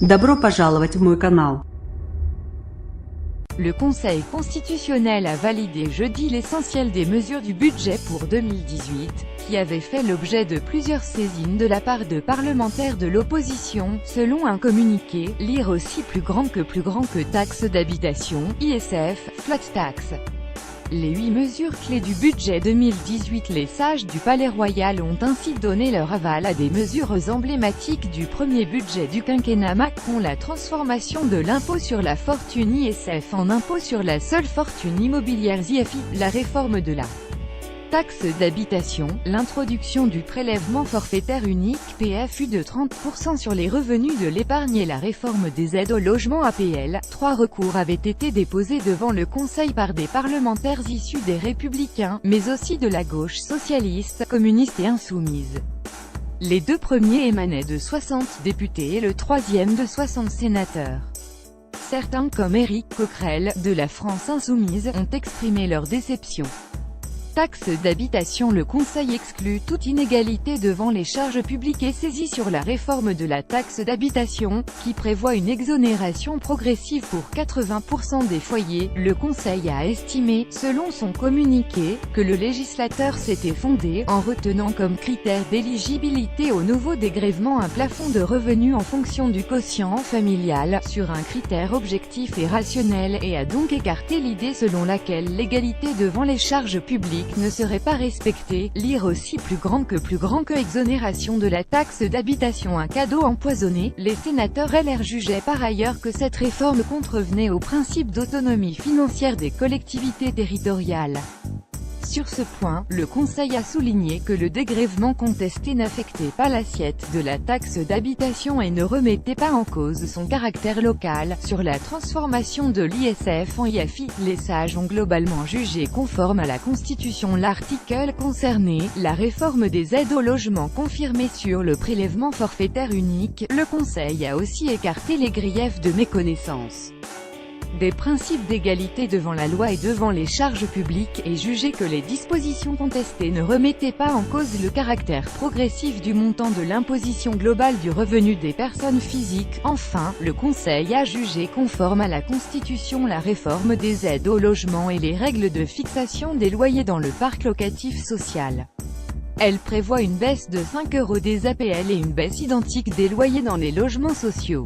Добро пожаловать в мой канал. Le Conseil constitutionnel a validé jeudi l'essentiel des mesures du budget pour 2018, qui avait fait l'objet de plusieurs saisines de la part de parlementaires de l'opposition, selon un communiqué, lire aussi plus grand que taxe d'habitation, ISF, flat tax. Les 8 mesures clés du budget 2018. Les sages du Palais Royal ont ainsi donné leur aval à des mesures emblématiques du premier budget du quinquennat Macron: la transformation de l'impôt sur la fortune ISF en impôt sur la seule fortune immobilière IFI, la réforme de la taxe d'habitation, l'introduction du prélèvement forfaitaire unique PFU de 30% sur les revenus de l'épargne et la réforme des aides au logement APL. 3 recours avaient été déposés devant le Conseil par des parlementaires issus des Républicains, mais aussi de la gauche socialiste, communiste et insoumise. Les 2 premiers émanaient de 60 députés et le 3e de 60 sénateurs. Certains, comme Éric Coquerel, de la France insoumise, ont exprimé leur déception. Taxe d'habitation. Le Conseil exclut toute inégalité devant les charges publiques et saisit sur la réforme de la taxe d'habitation, qui prévoit une exonération progressive pour 80% des foyers. Le Conseil a estimé, selon son communiqué, que le législateur s'était fondé, en retenant comme critère d'éligibilité au nouveau dégrèvement un plafond de revenus en fonction du quotient familial, sur un critère objectif et rationnel, et a donc écarté l'idée selon laquelle l'égalité devant les charges publiques ne serait pas respectée. Lire aussi plus grand que exonération de la taxe d'habitation, un cadeau empoisonné. Les sénateurs LR jugeaient par ailleurs que cette réforme contrevenait au principe d'autonomie financière des collectivités territoriales. Sur ce point, le Conseil a souligné que le dégrèvement contesté n'affectait pas l'assiette de la taxe d'habitation et ne remettait pas en cause son caractère local. Sur la transformation de l'ISF en IFI, les sages ont globalement jugé conforme à la Constitution l'article concerné. La réforme des aides au logement confirmée sur le prélèvement forfaitaire unique. Le Conseil a aussi écarté les griefs de méconnaissance des principes d'égalité devant la loi et devant les charges publiques, et jugé que les dispositions contestées ne remettaient pas en cause le caractère progressif du montant de l'imposition globale du revenu des personnes physiques. Enfin, le Conseil a jugé conforme à la Constitution la réforme des aides au logement et les règles de fixation des loyers dans le parc locatif social. Elle prévoit une baisse de 5 € des APL et une baisse identique des loyers dans les logements sociaux.